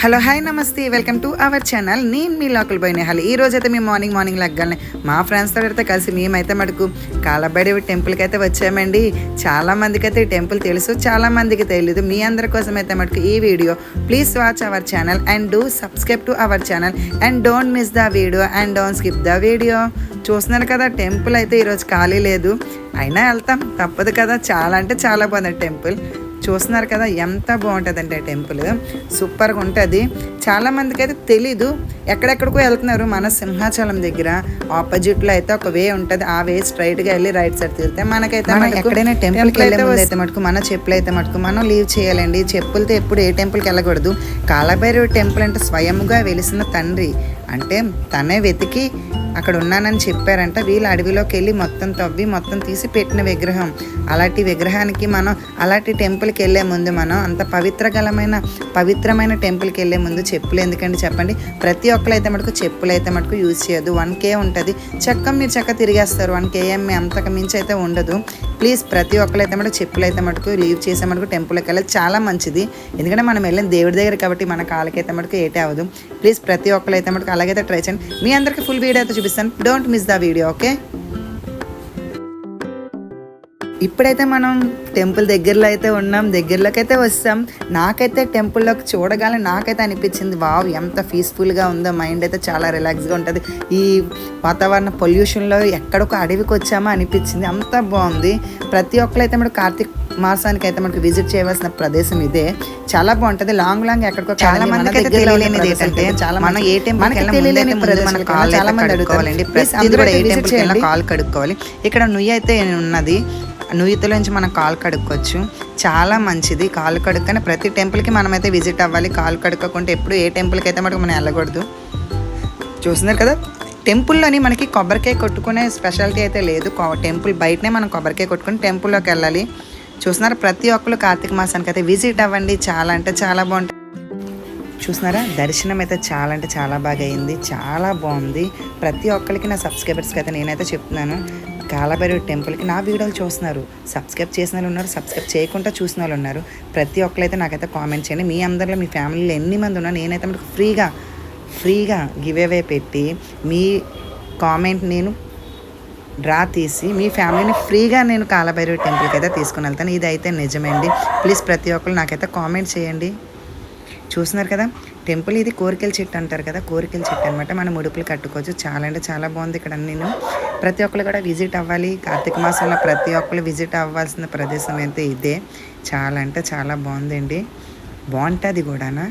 Hello hi నమస్తే welcome to our channel. నేను మీ local boy Nehal. ఈ రోజు అయితే మేము మార్నింగ్ లెగ్గానే మా ఫ్రెండ్స్తో అయితే కలిసి మేమైతే మటుకు కాలబైరవి టెంపుల్కి అయితే వచ్చామండి. చాలా మందికి అయితే ఈ టెంపుల్ తెలుసు, చాలా మందికి తెలియదు. మీ అందరి కోసం అయితే మటుకు ఈ video. Please watch our channel and do subscribe to our channel and don't miss the video and don't skip the video. చూస్తున్నారు కదా, టెంపుల్ అయితే ఈరోజు ఖాళీ లేదు, అయినా వెళ్తాం తప్పదు కదా. చాలా అంటే చాలా బాగుంది టెంపుల్. చూస్తున్నారు కదా ఎంత బాగుంటుందంటే టెంపుల్ సూపర్గా ఉంటుంది. చాలామందికి అయితే తెలీదు, ఎక్కడెక్కడికో వెళ్తున్నారు. మన సింహాచలం దగ్గర ఆపోజిట్లో అయితే ఒక వే ఉంటుంది, ఆ వే స్ట్రైట్గా వెళ్ళి రైట్ సైడ్ తిరిగితే మనకైతే ఎక్కడైనా టెంపుల్కి అయితే మటుకు మన చెప్పులు అయితే మటుకు మనం లీవ్ చేయాలండి. చెప్పులతో ఎప్పుడు ఏ టెంపుల్కి వెళ్ళకూడదు. కాలభైరవి టెంపుల్ అంటే స్వయంగా వెలిసిన తండ్రి, అంటే తనే వెతికి అక్కడ ఉన్నానని చెప్పారంట. వీళ్ళు అడవిలోకి వెళ్ళి మొత్తం తవ్వి మొత్తం తీసి పెట్టిన విగ్రహం. అలాంటి విగ్రహానికి మనం అలాంటి టెంపుల్కి వెళ్ళే ముందు మనం అంత పవిత్రమైన టెంపుల్కి వెళ్ళే ముందు చెప్పులు ఎందుకండి చెప్పండి. ప్రతి ఒక్కరు అయితే మటుకు చెప్పులు అయితే మటుకు యూజ్ చేయొద్దు. 1K ఉంటుంది, మీరు చక్క తిరిగేస్తారు. 1 km అంతకు మించి అయితే ఉండదు. ప్లీజ్ ప్రతి ఒక్కరు అయితే మటుకు చెప్పులు అయితే మటుకు లీవ్ చేసే మటుకు టెంపుల్కి వెళ్ళాలి, చాలా మంచిది. ఎందుకంటే మనం వెళ్ళిన దేవుడి దగ్గర కాబట్టి మన కాళ్ళకైతే మటుకు ఏటే అవ్వదు. ప్లీజ్ ప్రతి ఒక్కరు అయితే మటుకు అలాగైతే ట్రై చేయండి. మీ అందరికీ ఫుల్ వీడియో అయితే చూపిస్తాను, don't miss the video. Okay, ఇప్పుడైతే మనం టెంపుల్ దగ్గరలో అయితే ఉన్నాం, దగ్గరలోకి అయితే వస్తాం. నాకైతే టెంపుల్లోకి చూడగానే నాకైతే అనిపించింది, వావ్ ఎంత పీస్ఫుల్గా ఉందో, మైండ్ అయితే చాలా రిలాక్స్గా ఉంటుంది. ఈ వాతావరణ పొల్యూషన్లో ఎక్కడికో అడవికి వచ్చామో అనిపించింది, అంత బాగుంది. ప్రతి ఒక్కరైతే మనకు కార్తీక మాసానికి అయితే మనకు విజిట్ చేయవలసిన ప్రదేశం ఇదే. చాలా బాగుంటుంది. లాంగ్ ఎక్కడికో చాలా మందికి అయితే తెలియలేనిది ఏంటంటే, చాలా మనం ఏ టెంపుల్కి తెలియలేని ప్రదేశం చాలా మంది అడుగుతారండి. ప్లీజ్ అందరూ ఏ టెంపుల్కి వెళ్ళినా కాలు కడుక్కోవాలి. ఇక్కడ నుయ్యి అయితే ఉన్నది, నుయ్యితోంచి మనం కాలు కడుక్కోవచ్చు, చాలా మంచిది. కాలు కడుక్కని ప్రతి టెంపుల్కి మనమైతే విజిట్ అవ్వాలి. కాలు కడుక్కోకుంటే ఎప్పుడు ఏ టెంపుల్కి అయితే మనకు మనం వెళ్ళకూడదు. చూస్తున్నారు కదా, టెంపుల్లోని మనకి కొబ్బరికాయ కొట్టుకునే స్పెషాలిటీ అయితే లేదు. టెంపుల్ బయటనే మనం కొబ్బరికాయ కొట్టుకుని టెంపుల్లోకి వెళ్ళాలి. చూస్తున్నారా, ప్రతి ఒక్కరు కార్తీక మాసానికి అయితే విజిట్ అవ్వండి, చాలా అంటే చాలా బాగుంటుంది. చూస్తున్నారా, దర్శనం అయితే చాలా అంటే చాలా బాగా అయింది, చాలా బాగుంది. ప్రతి ఒక్కరికి నా సబ్స్క్రైబర్స్కి అయితే నేనైతే చెప్తున్నాను, కాలభైరవి టెంపుల్కి నా వీడియోలు చూస్తున్నారు, సబ్స్క్రైబ్ చేసిన వాళ్ళు ఉన్నారు, సబ్స్క్రైబ్ చేయకుండా చూసిన వాళ్ళు ఉన్నారు. ప్రతి ఒక్కరైతే నాకైతే కామెంట్ చేయండి. మీ అందరిలో మీ ఫ్యామిలీలో ఎన్ని మంది ఉన్నా నేనైతే మీకు ఫ్రీగా గివ్ అవే పెట్టి మీ కామెంట్ నేను డ్రా తీసి మీ ఫ్యామిలీని ఫ్రీగా నేను కాలభైరవి టెంపుల్కి అయితే తీసుకుని వెళ్తాను. ఇది అయితే నిజమండి. ప్లీజ్ ప్రతి ఒక్కరు నాకైతే కామెంట్ చేయండి. చూస్తున్నారు కదా, టెంపుల్ ఇది కోరికల చెట్టు అంటారు కదా, కోరికల చెట్టు అనమాట. మనం ముడుపులు కట్టుకోవచ్చు. చాలా అంటే చాలా బాగుంది. ఇక్కడ నేను ప్రతి ఒక్కరు కూడా విజిట్ అవ్వాలి. కార్తీక మాసంలో ప్రతి ఒక్కరు విజిట్ అవ్వాల్సిన ప్రదేశం అయితే ఇదే. చాలా అంటే చాలా బాగుందండి, బాగుంటుంది కూడా.